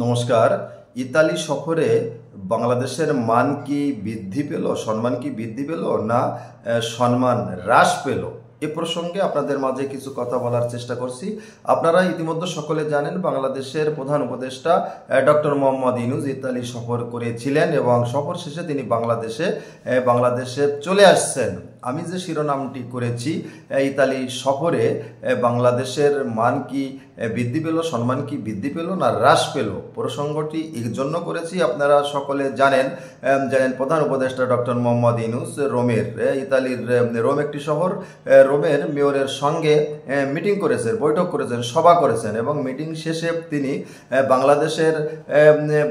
নমস্কার। ইতালি সফরে বাংলাদেশের মান কি বৃদ্ধি পেল, সম্মান কি বৃদ্ধি পেল, না সম্মান হ্রাস পেল, এ প্রসঙ্গে আপনাদের মাঝে কিছু কথা বলার চেষ্টা করছি। আপনারা ইতিমধ্যে সকলে জানেন বাংলাদেশের প্রধান উপদেষ্টা ডক্টর মোহাম্মদ ইউনূস ইতালি সফর করেছিলেন এবং সফর শেষে তিনি বাংলাদেশে চলে আসছেন। আমি যে শিরোনামটি করেছি, ইতালি সফরে বাংলাদেশের মান কি বৃদ্ধি পেল, সম্মান কি বৃদ্ধি পেল না হ্রাস পেল, প্রসঙ্গটি এই জন্য করেছি। আপনারা সকলে জানেন প্রধান উপদেষ্টা ডক্টর মোহাম্মদ ইউনূস রোমের, ইতালির রোম একটি শহর, রোমের মেয়রের সঙ্গে মিটিং করেছেন, বৈঠক করেছেন, সভা করেছেন এবং মিটিং শেষে তিনি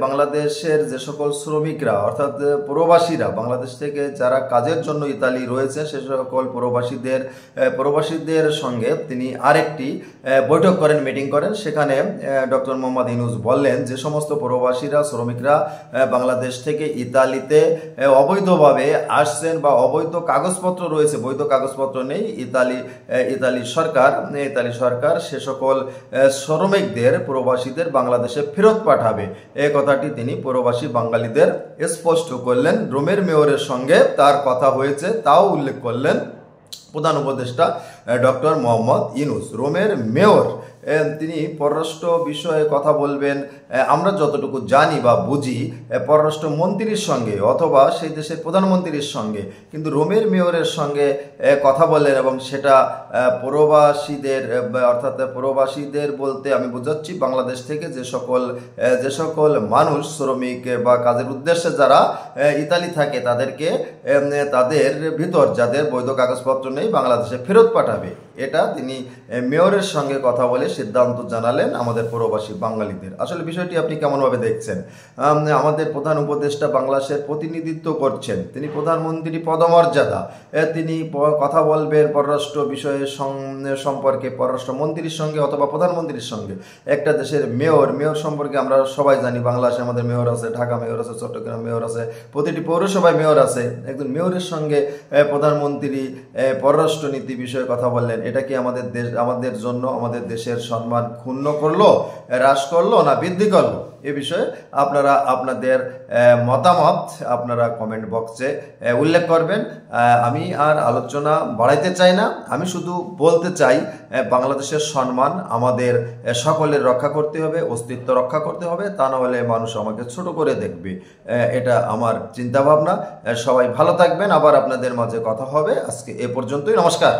বাংলাদেশের যে সকল শ্রমিকরা অর্থাৎ প্রবাসীরা, বাংলাদেশ থেকে যারা কাজের জন্য ইতালি রয়েছে সে সকল প্রবাসীদের সঙ্গে তিনি আরেকটি বৈঠক করেন, মিটিং করেন। সেখানে ডক্টর মোহাম্মদ ইউনূস বললেন যে সমস্ত প্রবাসীরা, শ্রমিকরা বাংলাদেশ থেকে ইতালিতে অবৈধভাবে আসছেন বা অবৈধ কাগজপত্র রয়েছে, বৈধ কাগজপত্র নেই, ইতালি সরকার সে সকল শ্রমিকদের, প্রবাসীদের বাংলাদেশে ফেরত পাঠাবে। এই কথাটি তিনি প্রবাসী বাঙালিদের স্পষ্ট করলেন। রোমের মেয়রের সঙ্গে তার কথা হয়েছে, তাও উল্লেখ করলেন প্রধান উপদেষ্টা ডক্টর মোহাম্মদ ইউনূস। রোমের মেয়র তিনি পররাষ্ট্র বিষয়ে কথা বলবেন, আমরা যতটুকু জানি বা বুঝি পররাষ্ট্র মন্ত্রীর সঙ্গে অথবা সেই দেশের প্রধানমন্ত্রীর সঙ্গে, কিন্তু রোমের মেয়রের সঙ্গে কথা বললেন এবং সেটা প্রবাসীদের, অর্থাৎ প্রবাসীদের বলতে আমি বোঝাচ্ছি বাংলাদেশ থেকে যে সকল মানুষ শ্রমিক বা কাজের উদ্দেশ্যে যারা ইতালি থাকে তাদেরকে, তাদের ভিতর যাদের বৈধ কাগজপত্র নেই বাংলাদেশে ফেরত পাঠাবে। এটা তিনি মেয়রের সঙ্গে কথা বলে সিদ্ধান্ত জানালেন আমাদের প্রবাসী বাঙালিদের। আসলে বিষয়টি আপনি কেমনভাবে দেখছেন? আমাদের প্রধান উপদেষ্টা বাংলাদেশের প্রতিনিধিত্ব করছেন, তিনি প্রধানমন্ত্রী পদমর্যাদা, তিনি কথা বলবেন পররাষ্ট্র বিষয়ে সম্পর্কে পররাষ্ট্র মন্ত্রীর সঙ্গে অথবা প্রধানমন্ত্রীর সঙ্গে। একটা দেশের মেয়র সম্পর্কে আমরা সবাই জানি, বাংলাদেশে আমাদের মেয়র আছে, ঢাকা মেয়র আছে, চট্টগ্রাম মেয়র আছে, প্রতিটি পৌরসভায় মেয়র আছে। একজন মেয়রের সঙ্গে প্রধানমন্ত্রী পররাষ্ট্র নীতি বিষয়ে কথা বললেন। এটা কি আমাদের জন্য, আমাদের দেশের সম্মান ক্ষুণ্ণ করলো, হ্রাস করলো না বৃদ্ধি করলো? এ বিষয়ে আপনারা আপনাদের মতামত আপনারা কমেন্ট বক্সে উল্লেখ করবেন। আমি আর আলোচনা বাড়াইতে চাই না, আমি শুধু বলতে চাই বাংলাদেশের সম্মান আমাদের সকলের রক্ষা করতে হবে, অস্তিত্ব রক্ষা করতে হবে, তা না হলে মানুষ আমাকে ছোট করে দেখবে। এটা আমার চিন্তা ভাবনা। সবাই ভালো থাকবেন, আবার আপনাদের মাঝে কথা হবে। আজকে এ পর্যন্তই, নমস্কার।